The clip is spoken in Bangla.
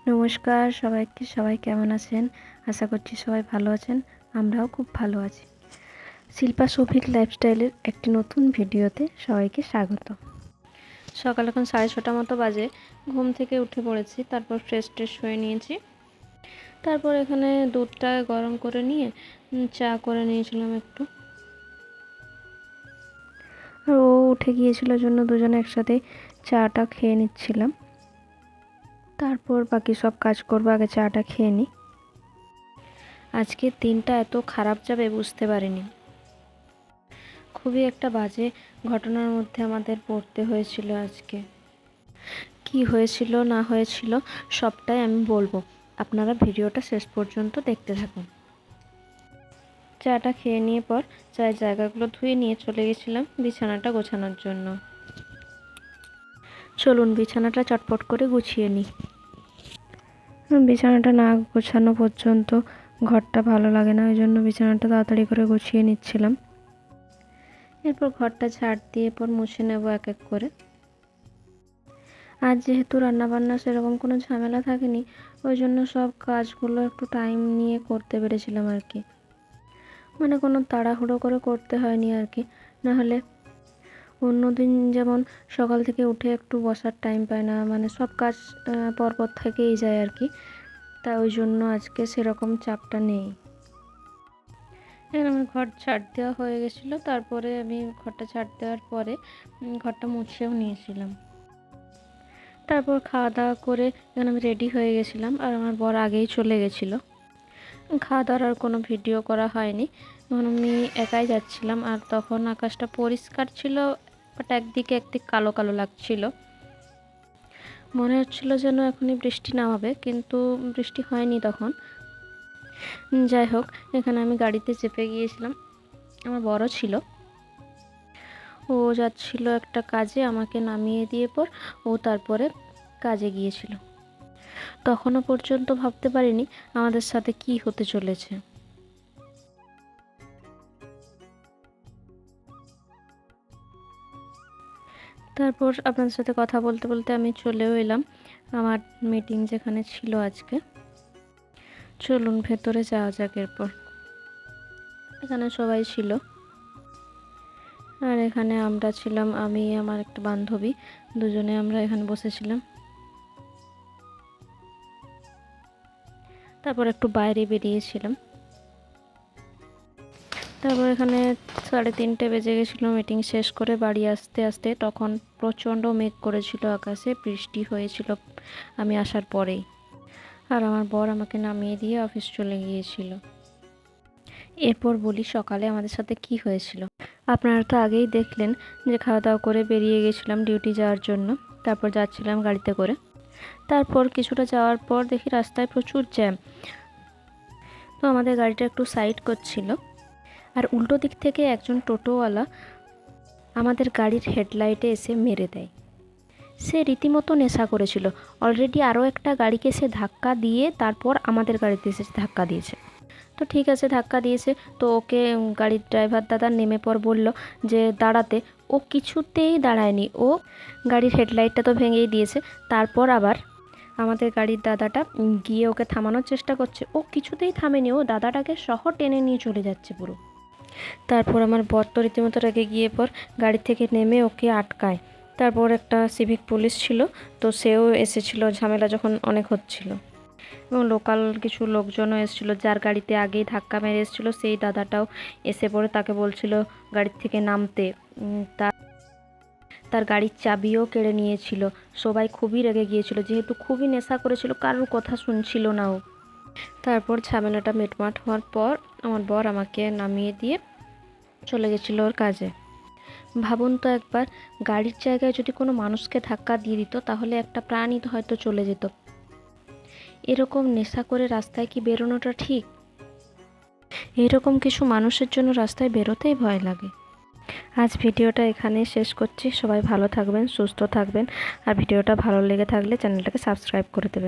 নমস্কার সবাইকে। সবাই কেমন আছেন? আশা করছি সবাই ভালো আছেন। আমরাও খুব ভালো আছি। শিল্পা শৌভিক লাইফস্টাইলের একটি নতুন ভিডিওতে সবাইকে স্বাগত। সকাল এখন 6:30 মতো বাজে। ঘুম থেকে উঠে পড়েছি, তারপর ফ্রেশ হয়ে নিয়েছি। তারপর এখানে দুধটা গরম করে নিয়ে চা করে নিয়েছিলাম একটু। আর ও উঠে গিয়েছিল জন্য দুজনে একসাথে চাটা খেয়ে নিচ্ছিলাম। তারপর বাকি সব কাজ করবো, আগে চাটা খেয়ে নিই। আজকের দিনটা এত খারাপ যাবে বুঝতে পারিনি। খুবই একটা বাজে ঘটনার মধ্যে আমাদের পড়তে হয়েছিল আজকে। কি হয়েছিল না হয়েছিল সবটাই আমি বলবো, আপনারা ভিডিওটা শেষ পর্যন্ত দেখতে থাকুন। চাটা খেয়ে নিয়ে পর চায়ের জায়গাগুলো ধুয়ে নিয়ে চলে গেছিলাম বিছানাটা গোছানোর জন্য। চলুন বিছানাটা চটপট করে গুছিয়ে নিই। বিছানাটা না গোছানো পর্যন্ত ঘরটা ভালো লাগে না, ওই জন্য বিছানাটা তাড়াতাড়ি করে গুছিয়ে নিচ্ছিলাম। এরপর ঘরটা ঝাড় দিয়ে পর মুছে নেব এক এক করে। আজ যেহেতু রান্নাবান্না সেরকম কোনো ঝামেলা থাকেনি, ওই জন্য সব কাজগুলো একটু টাইম নিয়ে করতে পেরেছিলাম আর কি। মানে কোনো তাড়াহুড়ো করে করতে হয়নি আর কি। নাহলে অন্যদিন যেমন সকাল থেকে উঠে একটু বসার টাইম পায় না, মানে সব কাজ পরপর থেকেই যায় আর কি। তা ওই জন্য আজকে সেরকম চাপটা নেই। এখানে আমার ঘর ঝাড় দেওয়া হয়ে গেছিলো। তারপরে আমি ঘরটা ঝাড় দেওয়ার পরে ঘরটা মুছেও নিয়েছিলাম। তারপর খাওয়া দাওয়া করে এখানে আমি রেডি হয়ে গেছিলাম, আর আমার বর আগেই চলে গেছিলো। খাওয়া দাওয়ার আর কোনো ভিডিও করা হয়নি, তখন আমি একাই যাচ্ছিলাম। আর তখন আকাশটা পরিষ্কার ছিল, বাট একদিক কালো কালো লাগছিল। মনে হচ্ছিল যেন এখনই বৃষ্টি নামাবে, কিন্তু বৃষ্টি হয়নি তখন। যাই হোক, এখানে আমি গাড়িতে চেপে গিয়েছিলাম। আমার বড় ছিল, ও যাচ্ছিল একটা কাজে, আমাকে নামিয়ে দিয়ে পর ও তারপরে কাজে গিয়েছিল। তখনও পর্যন্ত ভাবতে পারিনি আমাদের সাথে কি হতে চলেছে। তারপর আপনাদের সাথে কথা বলতে বলতে আমি চলেও এলাম আমার মিটিং যেখানে ছিল আজকে। চলুন ভেতরে যাওয়া যাক। এরপর এখানে সবাই ছিল, আর এখানে আমরা ছিলাম, আমি আমার একটা বান্ধবী, দুজনে আমরা এখানে বসেছিলাম। তারপর একটু বাইরে বেরিয়েছিলাম। তারপর এখানে 3:30 বেজে গেছিলো মিটিং শেষ করে বাড়ি আসতে আসতে। তখন প্রচণ্ড মেঘ করেছিল আকাশে, বৃষ্টি হয়েছিল আমি আসার পরেই। আর আমার বর আমাকে নামিয়ে দিয়ে অফিস চলে গিয়েছিল। এরপর বলি সকালে আমাদের সাথে কি হয়েছিল। আপনারা তো আগেই দেখলেন যে খাওয়া দাওয়া করে বেরিয়ে গেছিলাম ডিউটি যাওয়ার জন্য। তারপর যাচ্ছিলাম গাড়িতে করে। তারপর কিছুটা যাওয়ার পর দেখি রাস্তায় প্রচুর জ্যাম। তো আমাদের গাড়িটা একটু সাইড করছিল, আর উল্টো দিক থেকে একজন টোটোওয়ালা আমাদের গাড়ির হেডলাইটে এসে মেরে দেয়। সে রীতিমতো নেশা করেছিল। অলরেডি আরও একটা গাড়িকে সে ধাক্কা দিয়ে তারপর আমাদের গাড়িতে এসে ধাক্কা দিয়েছে। তো ঠিক আছে, ধাক্কা দিয়েছে তো ওকে গাড়ির ড্রাইভার দাদা নেমে পর বলল যে দাঁড়াতে। ও কিছুতেই দাঁড়ায়নি, ও গাড়ির হেডলাইটটা তো ভেঙেই দিয়েছে। তারপর আবার আমাদের গাড়ির দাদাটা গিয়ে ওকে থামানোর চেষ্টা করছে, ও কিছুতেই থামেনি, ও দাদাটাকে সহ টেনে নিয়ে চলে যাচ্ছে পুরো। তারপর আমার বর তো রীতিমতো রেগে গিয়ে পর গাড়ি থেকে নেমে ওকে আটকায়। তারপর একটা সিভিক পুলিশ ছিল, তো সেও এসেছিল ঝামেলা যখন অনেক হচ্ছিল, এবং লোকাল কিছু লোকজনও এসেছিলো। যার গাড়িতে আগেই ধাক্কা মেরে এসেছিলো সেই দাদাটাও এসে পড়ে তাকে বলছিল গাড়ির থেকে নামতে। তার গাড়ির চাবিও কেড়ে নিয়েছিল। সবাই খুবই রেগে গিয়েছিল, যেহেতু খুবই নেশা করেছিল, কারোর কথা শুনছিল না ও। তারপর ঝামেলাটা মিটমাট হওয়ার পর আমার বর আমাকে নামিয়ে দিয়ে চলে গেছিলো ওর কাজে। ভাবুন তো একবার, গাড়ির জায়গায় যদি কোনো মানুষকে ধাক্কা দিয়ে দিত তাহলে একটা প্রাণই তো হয়তো চলে যেত। এরকম নেশা করে রাস্তায় কি বেরোনোটা ঠিক? এরকম কিছু মানুষের জন্য রাস্তায় বেরোতেই ভয় লাগে। আজ ভিডিওটা এখানেই শেষ করছি। সবাই ভালো থাকবেন, সুস্থ থাকবেন, আর ভিডিওটা ভালো লেগে থাকলে চ্যানেলটাকে সাবস্ক্রাইব করে দেবেন।